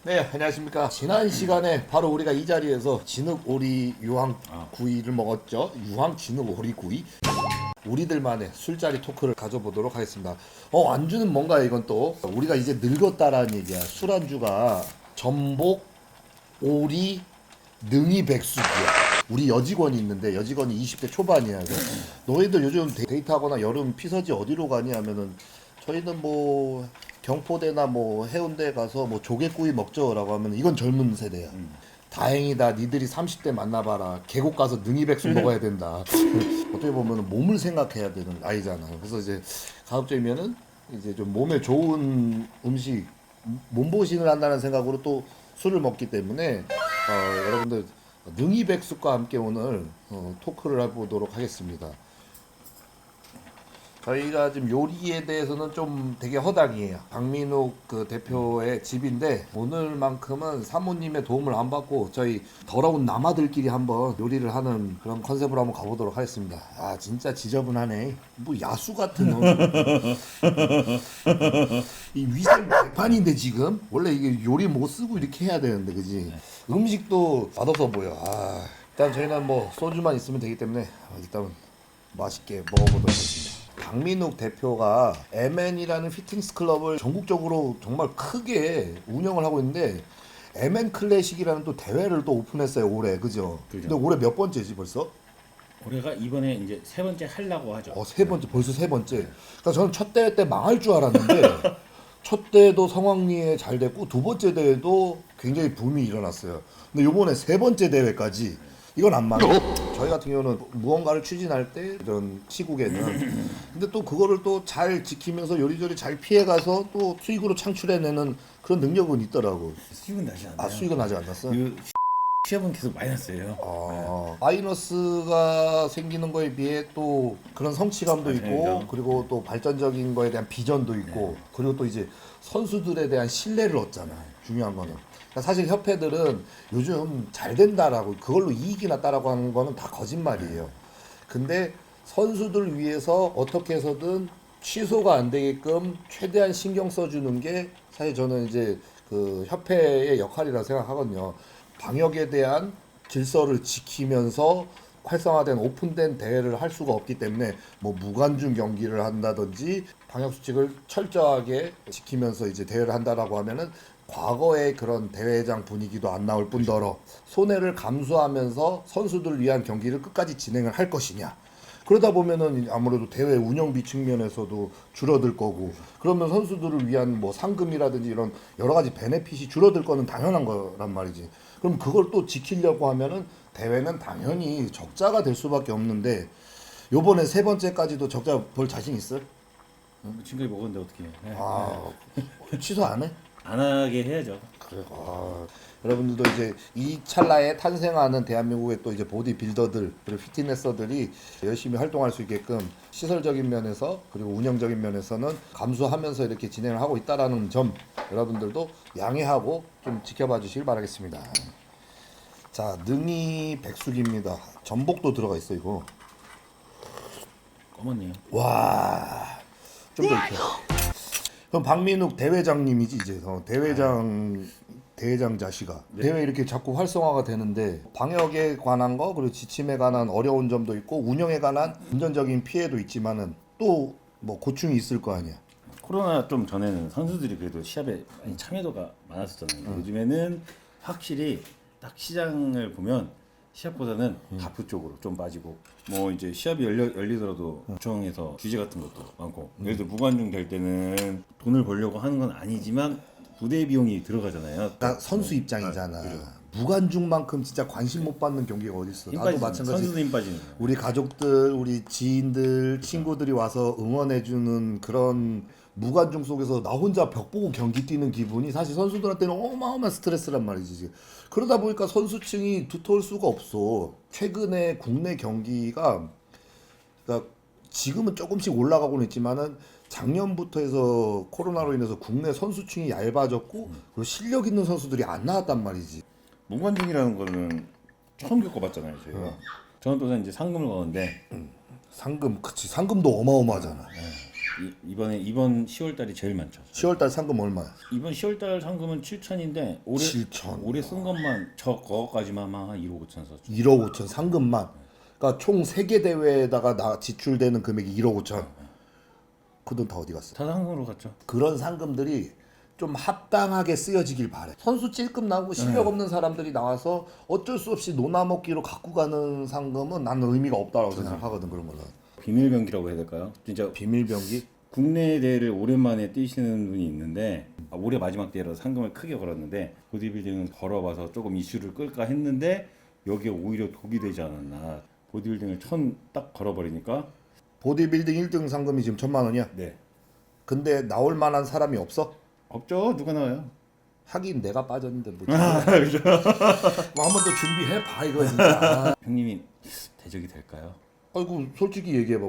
네, 안녕하십니까. 지난 시간에 바로 우리가 이 자리에서 진흙오리 유황구이를 먹었죠. 유황 진흙오리 구이. 우리들만의 술자리 토크를 가져보도록 하겠습니다. 안주는 뭔가 이건 또 우리가 이제 늙었다라는 얘기야. 술안주가 전복, 오리, 능이 백숙이야. 우리 여직원이 있는데 여직원이 20대 초반이야. 그래서 너희들 요즘 데이트하거나 여름 피서지 어디로 가니 하면은 저희는 뭐 경포대나 뭐 해운대 가서 뭐 조개구이 먹죠라고 하면 이건 젊은 세대야. 다행이다. 니들이 30대 만나봐라. 계곡 가서 능이백숙 먹어야 된다. 어떻게 보면 몸을 생각해야 되는 나이잖아. 그래서 이제 가급적이면은 이제 좀 몸에 좋은 음식, 몸보신을 한다는 생각으로 또 술을 먹기 때문에 여러분들 능이백숙과 함께 오늘 토크를 해보도록 하겠습니다. 저희가 지금 요리에 대해서는 좀 되게 허당이에요. 박민욱 그 대표의 집인데 오늘만큼은 사모님의 도움을 안 받고 저희 더러운 남아들끼리 한번 요리를 하는 그런 컨셉으로 한번 가보도록 하겠습니다. 아 진짜 지저분하네. 뭐 야수 같은 이 위생 개판인데 지금 원래 이게 요리 못 쓰고 이렇게 해야 되는데 그지? 음식도 맛없어 보여. 일단 저희는 뭐 소주만 있으면 되기 때문에 일단 맛있게 먹어보도록 하겠습니다. 박민욱 대표가 MN이라는 피트니스 클럽을 전국적으로 정말 크게 운영을 하고 있는데 MN 클래식이라는 또 대회를 또 오픈했어요 올해. 그죠? 근데 올해 몇 번째지 벌써? 올해가 이번에 이제 세 번째 하려고 하죠. 세 번째, 벌써 세 번째. 그러니까 저는 첫 대회 때 망할 줄 알았는데 첫 대회도 성황리에 잘 됐고 두 번째 대회도 굉장히 붐이 일어났어요. 근데 요번에 세 번째 대회까지 이건 안 맞아. 저희 같은 경우는 무언가를 추진할 때 이런 시국에는 근데 또 그거를 또 잘 지키면서 요리조리 잘 피해가서 또 수익으로 창출해내는 그런 능력은 있더라고. 수익은 나지 않나요? 수익은 아직 안 났어? 시합은 계속 마이너스예요. 마이너스가 생기는 거에 비해 또 그런 성취감도 있고 그리고 또 발전적인 거에 대한 비전도 있고 그리고 또 이제 선수들에 대한 신뢰를 얻잖아. 중요한 거는. 그러니까 사실 협회들은 요즘 잘 된다라고 그걸로 이익이 났다라고 하는 거는 다 거짓말이에요. 근데 선수들 위해서 어떻게 해서든 취소가 안 되게끔 최대한 신경 써주는 게 사실 저는 이제 그 협회의 역할이라고 생각하거든요. 방역에 대한 질서를 지키면서 활성화된 오픈된 대회를 할 수가 없기 때문에 뭐 무관중 경기를 한다든지 방역 수칙을 철저하게 지키면서 이제 대회를 한다라고 하면은 과거의 그런 대회장 분위기도 안 나올 뿐더러 손해를 감수하면서 선수들을 위한 경기를 끝까지 진행을 할 것이냐. 그러다 보면은 아무래도 대회 운영비 측면에서도 줄어들 거고 그러면 선수들을 위한 뭐 상금이라든지 이런 여러 가지 베네핏이 줄어들 거는 당연한 거란 말이지. 그럼 그걸 또 지키려고 하면은 대회는 당연히 적자가 될 수밖에 없는데 요번에 세 번째까지도 적자 볼 자신 있어? 지금까지 먹었는데 어떻게 해? 취소 안 해? 안 하게 해야죠. 그래. 여러분들도 이제 이 찰나에 탄생하는 대한민국의 또 이제 보디 빌더들 그리고 피트니서들이 열심히 활동할 수 있게끔 시설적인 면에서 그리고 운영적인 면에서는 감수하면서 이렇게 진행을 하고 있다라는 점 여러분들도 양해하고 좀 지켜봐 주시길 바라겠습니다. 자, 능이 백숙입니다. 전복도 들어가 있어 이거. 어머니요. 와, 좀 더 이렇게. 그럼 박민욱 대회장님이지 이제 대회장 자식아. 네. 대회 이렇게 자꾸 활성화가 되는데 방역에 관한 거 그리고 지침에 관한 어려운 점도 있고 운영에 관한 금전적인 피해도 있지만은 또 뭐 고충이 있을 거 아니야. 코로나 좀 전에는 선수들이 그래도 시합에 많이 참여도가 많았었잖아요. 요즘에는 확실히 딱 시장을 보면 시합보다는 바프 쪽으로 좀 빠지고 뭐 이제 시합이 열리더라도 구청에서 규제 같은 것도 많고 예를 들어 무관중 될 때는 돈을 벌려고 하는 건 아니지만 부대 비용이 들어가잖아요. 그러니까 선수 입장이잖아. 무관중만큼 진짜 관심 못 받는 경기가 어디 있어? 힘 나도 빠지는 마찬가지. 선수도 힘 빠지는 거예요. 우리 가족들, 우리 지인들, 친구들이 와서 응원해주는 그런 무관중 속에서 나 혼자 벽 보고 경기 뛰는 기분이 사실 선수들한테는 어마어마한 스트레스란 말이지. 지금. 그러다 보니까 선수층이 두터울 수가 없어. 최근에 국내 경기가 그러니까 지금은 조금씩 올라가고는 있지만은 작년부터 해서 코로나로 인해서 국내 선수층이 얇아졌고 그리고 실력 있는 선수들이 안 나왔단 말이지. 무관중이라는 거는 처음 겪어봤잖아요, 저희가. 저는 또 이제 상금을 거는데 상금, 그치. 상금도 어마어마하잖아. 이번 10월 달이 제일 많죠. 10월달 상금 얼마야? 이번 10월 달 상금은 7천인데 올해 7천. 올해 쓴 것만 저거까지만 아마 한 1억 5천 썼죠. 1억 5천 상금만. 그러니까 총 3개 대회에다가 지출되는 금액이 1억 5천. 그 돈 다 어디 갔어? 다 상금으로 갔죠. 그런 상금들이 좀 합당하게 쓰여지길 바래. 선수 찔끔 나오고 실력 없는 사람들이 나와서 어쩔 수 없이 노나먹기로 갖고 가는 상금은 나는 의미가 없다고 생각하거든. 그런 거는. 비밀병기라고 해야 될까요? 진짜 비밀병기? 국내 대회를 오랜만에 뛰시는 분이 있는데 올해 마지막 대회로 상금을 크게 걸었는데 보디빌딩은 걸어봐서 조금 이슈를 끌까 했는데 여기에 오히려 독이 되지 않았나. 보디빌딩을 1,000 딱 걸어버리니까 보디빌딩 1등 상금이 지금 1,000만 원이야. 네 근데 나올 만한 사람이 없어? 없죠. 누가 나와요? 하긴 내가 빠졌는데 뭐. 뭐 한번 더 준비해 봐 이거 진짜. 형님이 대적이 될까요? 아이고 솔직히 얘기해봐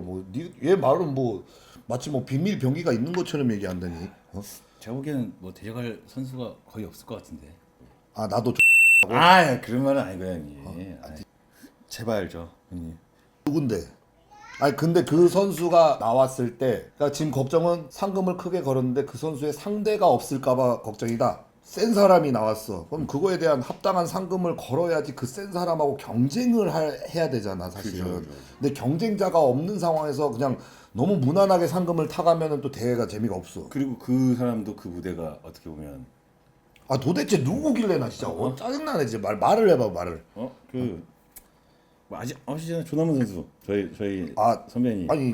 얘 말은 뭐 마치 뭐 비밀 병기가 있는 것처럼 얘기한다니. 어? 제가 보기에는 뭐 대적할 선수가 거의 없을 것 같은데. 아 나도 아 그런 말은 아니고요 형님. 제발죠 형님. 누군데? 아니 근데 그 선수가 나왔을 때 그러니까 지금 걱정은 상금을 크게 걸었는데 그 선수의 상대가 없을까봐 걱정이다. 센 사람이 나왔어. 그럼 그거에 대한 합당한 상금을 걸어야지 그 센 사람하고 경쟁을 해야 되잖아 사실은. 그죠. 근데 경쟁자가 없는 상황에서 그냥 너무 무난하게 상금을 타가면은 또 대회가 재미가 없어. 그리고 그 사람도 그 무대가 어떻게 보면 아 도대체 누구길래 나 진짜 짜증나네 진짜 말을 해봐 말을. 뭐 아시잖아요 조남은 선수 저희 아, 선배님. 아니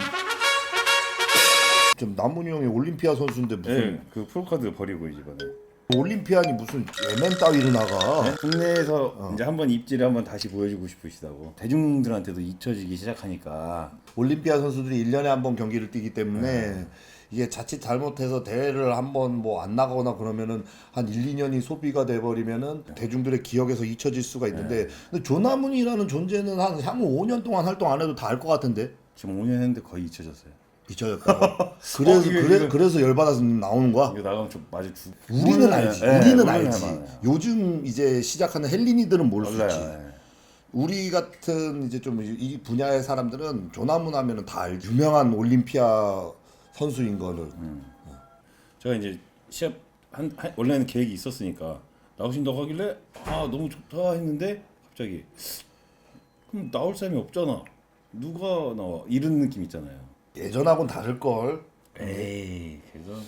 좀 남문이 형이 올림피아 선수인데 무슨 네, 그 프로카드 버리고 이번에 올림피아니 무슨 예멘 따위로 나가. 국내에서 이제 한번 입지를 한번 다시 보여주고 싶으시다고 대중들한테도 잊혀지기 시작하니까 올림피아 선수들이 1년에 한 번 경기를 뛰기 때문에 이게 자칫 잘못해서 대회를 한번 뭐 안 나가거나 그러면은 한 1, 2년이 소비가 돼 버리면은 대중들의 기억에서 잊혀질 수가 있는데 근데 조나문이라는 존재는 한 향후 5년 동안 활동 안 해도 다 알 것 같은데. 지금 5년 했는데 거의 잊혀졌어요. 잊혀졌다고. 그래서 이거- 그래서 열받아서 나오는 거야. 이거 나가면 좀 맞아 우리는 알지. 우리는 우리는 알지. 알아요. 요즘 이제 시작하는 헬린이들은 모를 수 있지. 몰라요. 우리 같은 이제 좀 이 분야의 사람들은 조나문 하면은 다 알지. 유명한 올림피아 선수인 거를. 제가 이제 시합 원래는 계획이 있었으니까 나오신다고 하길래 아 너무 좋다 했는데 갑자기 그럼 나올 사람이 없잖아. 누가 나와? 이런 느낌 있잖아요. 예전하고는 다를 걸. 에이 그래서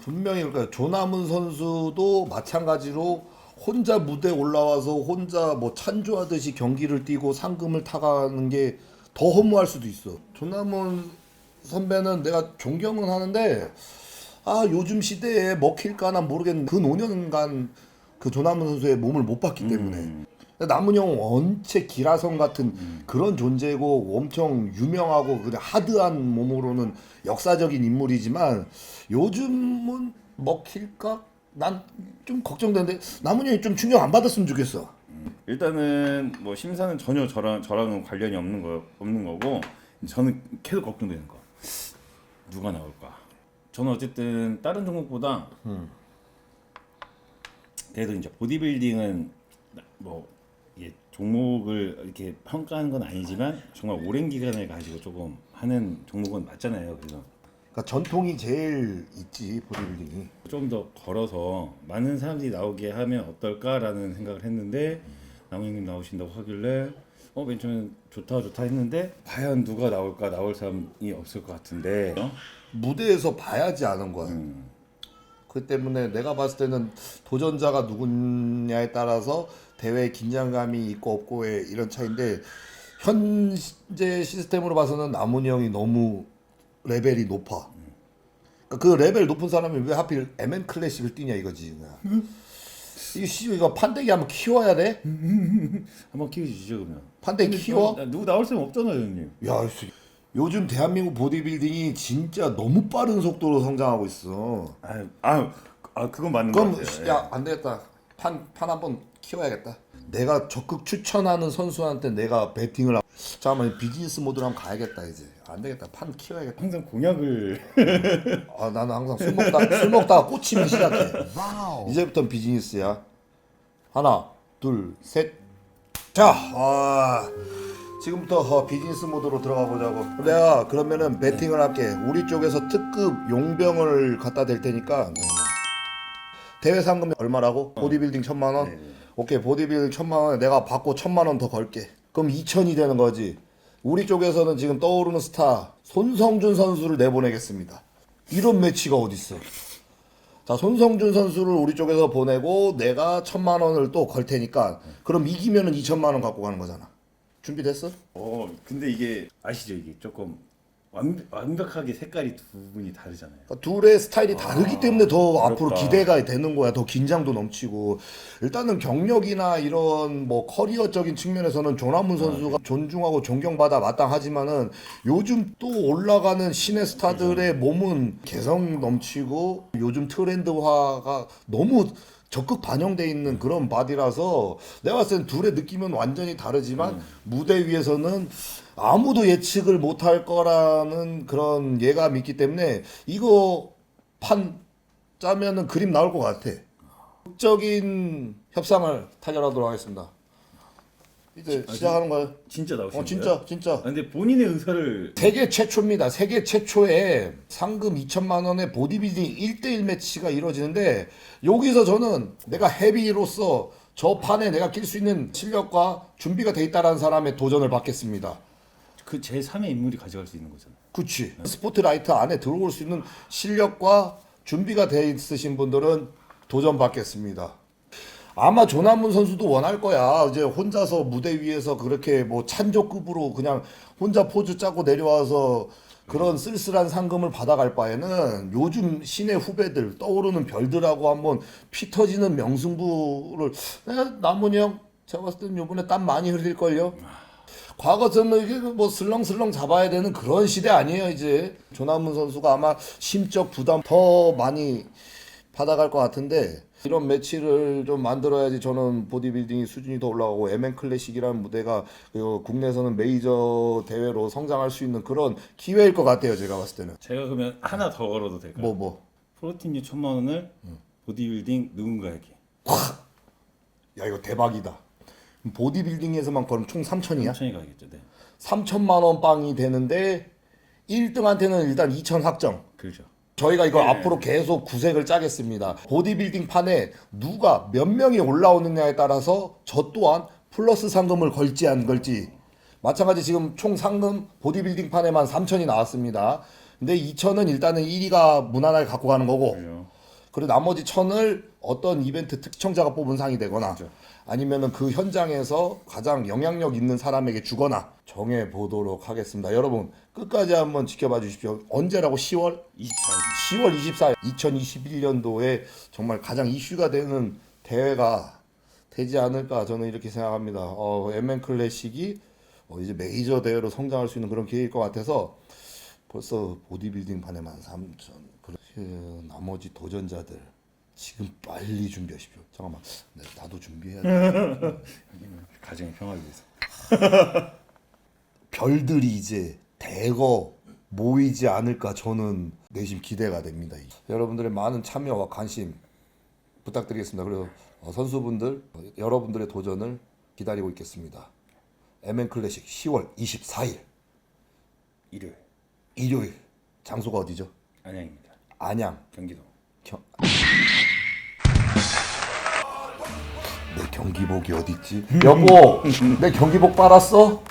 분명히 그러니까 조남은 선수도 마찬가지로 혼자 무대 올라와서 혼자 뭐 찬조하듯이 경기를 뛰고 상금을 타가는 게 더 허무할 수도 있어. 조남은 선배는 내가 존경은 하는데 아 요즘 시대에 먹힐까나 모르겠는데 그 5년간 그 조남은 선수의 몸을 못 봤기 때문에 남은 형은 원체 기라성 같은 그런 존재고 엄청 유명하고 그냥 하드한 몸으로는 역사적인 인물이지만 요즘은 먹힐까? 난 좀 걱정되는데 남은 형이 좀 충격 안 받았으면 좋겠어. 일단은 뭐 심사는 전혀 저랑은 관련이 없는 거고 저는 계속 걱정되는 거 누가 나올까. 저는 어쨌든 다른 종목보다 그래도 이제 보디빌딩은 뭐 이게 종목을 이렇게 평가하는 건 아니지만 정말 오랜 기간을 가지고 조금 하는 종목은 맞잖아요. 그래서 그러니까 전통이 제일 있지 보디빌딩이. 좀 더 걸어서 많은 사람들이 나오게 하면 어떨까라는 생각을 했는데 남영님 나오신다고 하길래 맨 처음엔 좋다 했는데 과연 누가 나올까 나올 사람이 없을 것 같은데 무대에서 봐야지 아는 거야. 그 때문에 내가 봤을 때는 도전자가 누구냐에 따라서 대회 긴장감이 있고 없고의 이런 차이인데 현재 시스템으로 봐서는 남훈이 형이 너무 레벨이 높아. 그러니까 그 레벨 높은 사람이 왜 하필 MN 클래식을 뛰냐 이거지. 이거 판때기 한번 키워야 돼? 한번 키워주시죠 그러면. 판때기 키워? 누구 나올 사람 없잖아요 형님. 야, 요즘 대한민국 보디빌딩이 진짜 너무 빠른 속도로 성장하고 있어. 그건 맞는 그럼 것 같아요. 야 안 되겠다. 판 한번 키워야겠다. 내가 적극 추천하는 선수한테 내가 베팅을 잠깐만 비즈니스 모드로 한번 가야겠다 이제. 안 되겠다. 판 키워야겠다. 항상 공약을 아 나는 항상 술 먹다가 꽂히면 시작해. 이제부터는 비즈니스야. 하나, 둘, 셋. 자, 지금부터 비즈니스 모드로 들어가 보자고. 내가 그러면은 배팅을 할게. 우리 쪽에서 특급 용병을 갖다 댈 테니까 대회 상금이 얼마라고? 보디빌딩 1,000만 원? 네. 오케이, 보디빌딩 1,000만 원에 내가 받고 1,000만 원 더 걸게. 그럼 2,000이 되는 거지. 우리 쪽에서는 지금 떠오르는 스타 손성준 선수를 내보내겠습니다. 이런 매치가 어딨어. 자, 손성준 선수를 우리 쪽에서 보내고 내가 1,000만 원을 또 걸 테니까 그럼 이기면은 2,000만 원 갖고 가는 거잖아. 준비됐어? 근데 이게 아시죠? 이게 조금 완벽하게 색깔이 두 분이 다르잖아요. 그러니까 둘의 스타일이 다르기 때문에 더 앞으로 어렵다. 기대가 되는 거야. 더 긴장도 넘치고. 일단은 경력이나 이런 뭐 커리어적인 측면에서는 조남훈 선수가 존중하고 존경받아 마땅하지만은 요즘 또 올라가는 신의 스타들의 몸은 개성 넘치고 요즘 트렌드화가 너무 적극 반영돼 있는 그런 바디라서 내가 봤을 땐 둘의 느낌은 완전히 다르지만 무대 위에서는 아무도 예측을 못할 거라는 그런 예감이 있기 때문에 이거 판 짜면은 그림 나올 것 같아. 극적인 협상을 타결하도록 하겠습니다. 이제 시작하는 거예요. 진짜 나오시는 진짜. 거예요? 근데 본인의 의사를 세계 최초입니다. 세계 최초의 상금 2,000만 원의 보디빌딩 1대1 매치가 이루어지는데 여기서 저는 내가 헤비로서 저 판에 내가 낄 수 있는 실력과 준비가 돼 있다라는 사람의 도전을 받겠습니다. 그 제 3의 인물이 가져갈 수 있는 거잖아요. 그치. 스포트라이트 안에 들어올 수 있는 실력과 준비가 돼 있으신 분들은 도전 받겠습니다. 아마 조남훈 선수도 원할 거야. 이제 혼자서 무대 위에서 그렇게 뭐 찬조급으로 그냥 혼자 포즈 짜고 내려와서 그런 쓸쓸한 상금을 받아갈 바에는 요즘 신의 후배들 떠오르는 별들하고 한번 피 터지는 명승부를 남훈이 형 제가 봤을 때는 요번에 땀 많이 흘릴걸요. 과거처럼 이게 뭐 슬렁슬렁 잡아야 되는 그런 시대 아니에요. 이제 조남훈 선수가 아마 심적 부담 더 많이 받아갈 것 같은데 이런 매치를 좀 만들어야지 저는 보디빌딩이 수준이 더 올라가고 MN 클래식이라는 무대가 국내에서는 메이저 대회로 성장할 수 있는 그런 기회일 것 같아요. 제가 봤을 때는. 제가 그러면 하나 더 걸어도 될까요? 뭐. 프로틴유 1,000만 원을 보디빌딩 누군가에게. 야 이거 대박이다. 보디빌딩에서만 그럼 총 3,000이야? 3,000이 가겠죠. 네. 3,000만 원 빵이 되는데 1등한테는 일단 2,000 확정. 그렇죠. 저희가 이거 네. 앞으로 계속 구색을 짜겠습니다. 보디빌딩 판에 누가 몇 명이 올라오느냐에 따라서 저 또한 플러스 상금을 걸지 안 걸지. 마찬가지 지금 총 상금 보디빌딩 판에만 3,000이 나왔습니다. 근데 2,000은 일단은 1위가 무난하게 갖고 가는 거고 그래요. 그리고 나머지 1,000을 어떤 이벤트 특청자가 뽑은 상이 되거나 그렇죠. 아니면은 그 현장에서 가장 영향력 있는 사람에게 주거나 정해 보도록 하겠습니다. 여러분 끝까지 한번 지켜봐 주십시오. 언제라고? 10월 24일. 10월 24일 2021년도에 정말 가장 이슈가 되는 대회가 되지 않을까 저는 이렇게 생각합니다. MN 클래식이 이제 메이저 대회로 성장할 수 있는 그런 기회일 것 같아서 벌써 보디빌딩 판에만 3,000. 나머지 도전자들 지금 빨리 준비하십시오. 잠깐만, 나도 준비해야 돼. 가정의 평화를 위해서. 별들이 이제 대거 모이지 않을까 저는 내심 기대가 됩니다. 여러분들의 많은 참여와 관심 부탁드리겠습니다. 그리고 선수분들 여러분들의 도전을 기다리고 있겠습니다. MN 클래식 10월 24일 일요일 장소가 어디죠? 안양입니다. 안양. 경기도. 내 경기복이 어디 있지? 여보, 내 경기복 빨았어?